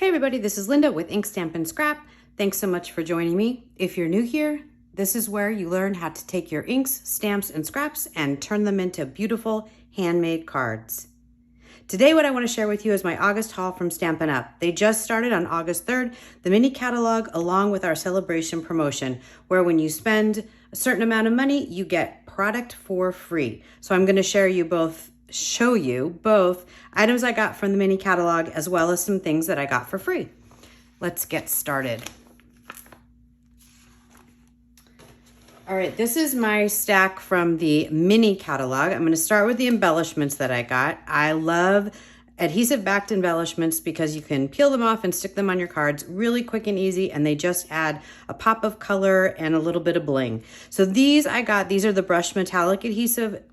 Hey everybody, this is Linda with Ink Stamp and Scrap. Thanks so much for joining me. If you're new here, this is where you learn how to take your inks, stamps, and scraps and turn them into beautiful handmade cards. Today what I want to share with you is my August haul from Stampin' Up. They just started on August 3rd, the mini catalog along with our celebration promotion, where when you spend a certain amount of money, you get product for free. So I'm going to show you both items I got from the mini catalog as well as some things that I got for free. Let's get started. All right, this is my stack from the mini catalog. I'm going to start with the embellishments that I got. I love adhesive backed embellishments because you can peel them off and stick them on your cards really quick and easy, and they just add a pop of color and a little bit of bling. So these I got, these are the brushed metallic adhesive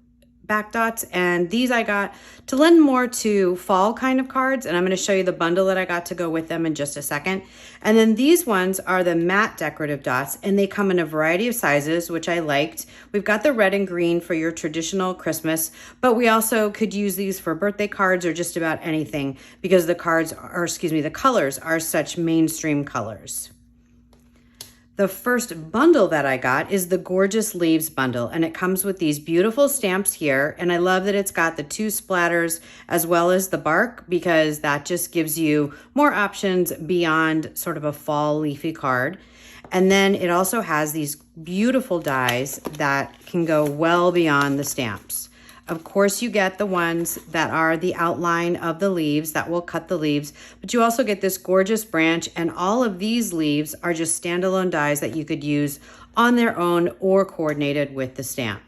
back dots, and these I got to lend more to fall kind of cards, and I'm going to show you the bundle that I got to go with them in just a second. And then these ones are the matte decorative dots, and they come in a variety of sizes, which I liked. We've got the red and green for your traditional Christmas, but we also could use these for birthday cards or just about anything because the colors are such mainstream colors. The first bundle that I got is the Gorgeous Leaves bundle, and it comes with these beautiful stamps here, and I love that it's got the two splatters as well as the bark because that just gives you more options beyond sort of a fall leafy card. And then it also has these beautiful dies that can go well beyond the stamps. Of course, you get the ones that are the outline of the leaves that will cut the leaves, but you also get this gorgeous branch, and all of these leaves are just standalone dies that you could use on their own or coordinated with the stamp.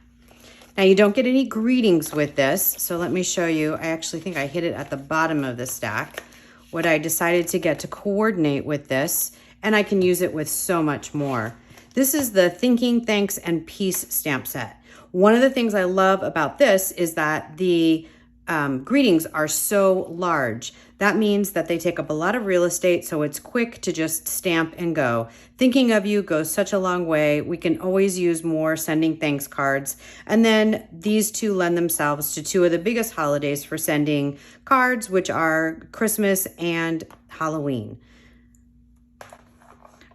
Now, you don't get any greetings with this, so let me show you. I actually think I hid it at the bottom of the stack, what I decided to get to coordinate with this, and I can use it with so much more. This is the Thinking, Thanks, and Peace stamp set. One of the things I love about this is that the greetings are so large. That means that they take up a lot of real estate, so it's quick to just stamp and go. Thinking of you goes such a long way. We can always use more sending thanks cards. And then these two lend themselves to two of the biggest holidays for sending cards, which are Christmas and Halloween.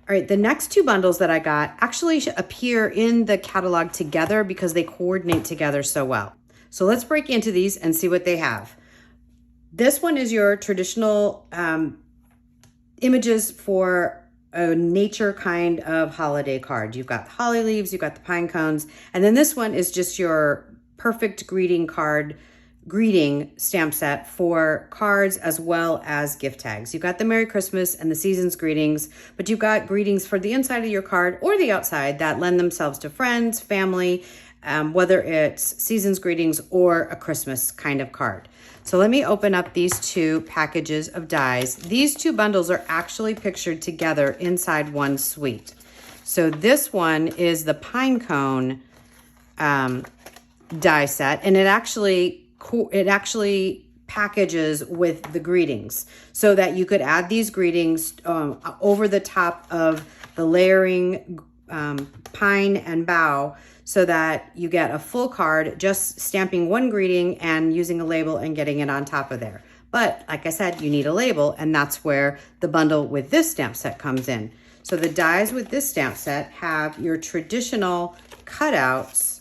All right, the next two bundles that I got actually appear in the catalog together because they coordinate together so well. So let's break into these and see what they have. This one is your traditional images for a nature kind of holiday card. You've got the holly leaves, you've got the pine cones, and then this one is just your perfect greeting stamp set for cards as well as gift tags. You've got the Merry Christmas and the Season's greetings, but you've got greetings for the inside of your card or the outside that lend themselves to friends, family, whether it's Season's greetings or a Christmas kind of card. So let me open up these two packages of dies. These two bundles are actually pictured together inside one suite. So this one is the Pinecone die set, and it actually packages with the greetings so that you could add these greetings over the top of the layering pine and bough so that you get a full card just stamping one greeting and using a label and getting it on top of there. But like I said, you need a label, and that's where the bundle with this stamp set comes in. So the dies with this stamp set have your traditional cutouts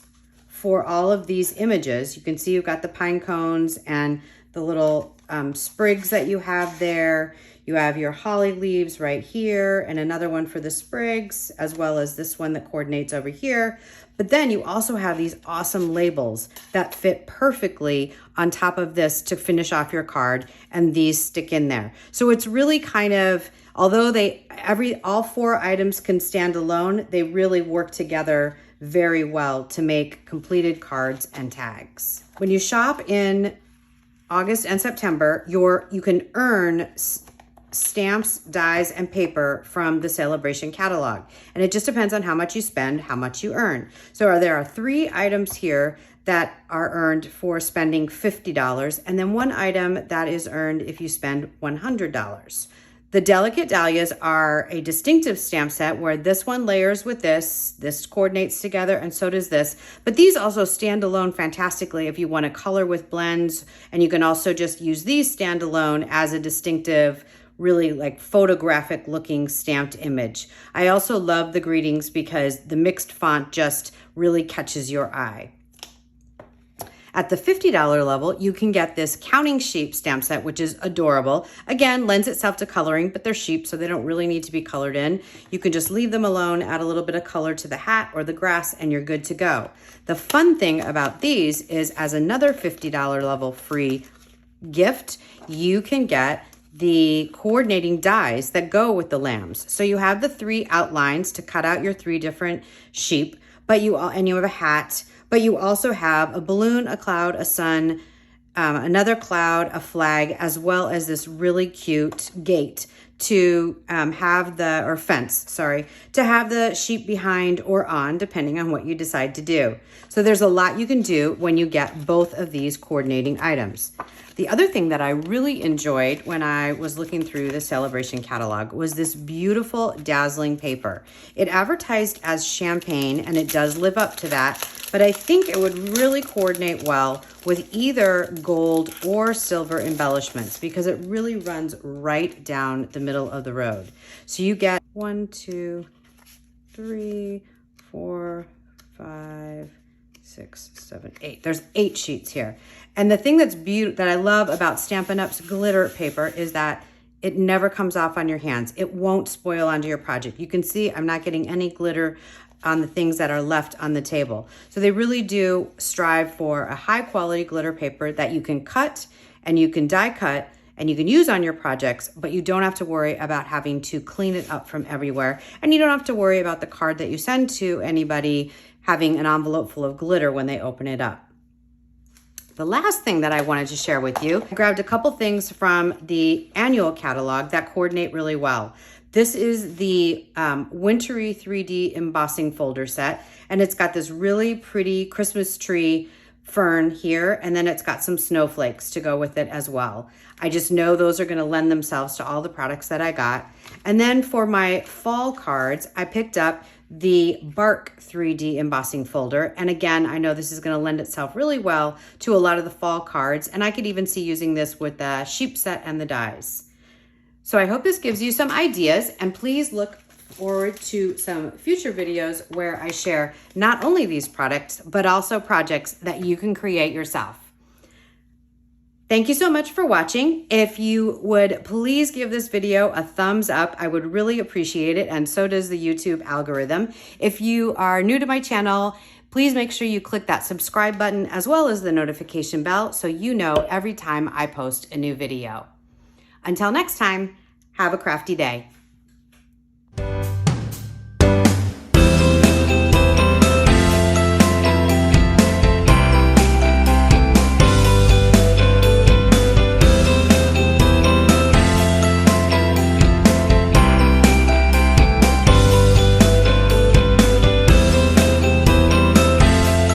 for all of these images. You can see you've got the pine cones and the little sprigs that you have there. You have your holly leaves right here and another one for the sprigs, as well as this one that coordinates over here. But then you also have these awesome labels that fit perfectly on top of this to finish off your card, and these stick in there. So it's really kind of, although all four items can stand alone, they really work together very well to make completed cards and tags. When you shop in August and September, you can earn stamps, dies, and paper from the celebration catalog. And it just depends on how much you spend, how much you earn. So there are 3 items here that are earned for spending $50, and then 1 item that is earned if you spend $100. The Delicate Dahlias are a distinctive stamp set where this one layers with this coordinates together, and so does this. But these also stand alone fantastically if you want to color with blends, and you can also just use these standalone as a distinctive really like photographic looking stamped image. I also love the greetings because the mixed font just really catches your eye. At the $50 level, you can get this counting sheep stamp set, which is adorable. Again, lends itself to coloring, but they're sheep, so they don't really need to be colored in. You can just leave them alone, add a little bit of color to the hat or the grass, and you're good to go. The fun thing about these is, as another $50 level free gift, you can get the coordinating dies that go with the lambs. So you have the 3 outlines to cut out your 3 different sheep, and you have a hat, but you also have a balloon, a cloud, a sun, another cloud, a flag, as well as this really cute gate to have the sheep behind or on, depending on what you decide to do. So there's a lot you can do when you get both of these coordinating items. The other thing that I really enjoyed when I was looking through the Celebration catalog was this beautiful dazzling paper. It advertised as champagne, and it does live up to that, but I think it would really coordinate well with either gold or silver embellishments because it really runs right down the middle of the road. So you get 1, 2, 3, 4, 5, 6, 7, 8. There's 8 sheets here. And the thing that I love about Stampin' Up's glitter paper is that it never comes off on your hands. It won't spoil onto your project. You can see I'm not getting any glitter on the things that are left on the table. So they really do strive for a high quality glitter paper that you can cut and you can die cut and you can use on your projects, but you don't have to worry about having to clean it up from everywhere. And you don't have to worry about the card that you send to anybody having an envelope full of glitter when they open it up. The last thing that I wanted to share with you, I grabbed a couple things from the annual catalog that coordinate really well. This is the Wintry 3D embossing folder set, and it's got this really pretty Christmas tree fern here, and then it's got some snowflakes to go with it as well. I just know those are going to lend themselves to all the products that I got. And then for my fall cards, I picked up the Bark 3D embossing folder. And again, I know this is going to lend itself really well to a lot of the fall cards, and I could even see using this with the sheep set and the dies. So I hope this gives you some ideas, and please look forward to some future videos where I share not only these products, but also projects that you can create yourself. Thank you so much for watching. If you would please give this video a thumbs up, I would really appreciate it, and so does the YouTube algorithm. If you are new to my channel, please make sure you click that subscribe button as well as the notification bell so you know every time I post a new video. Until next time, have a crafty day.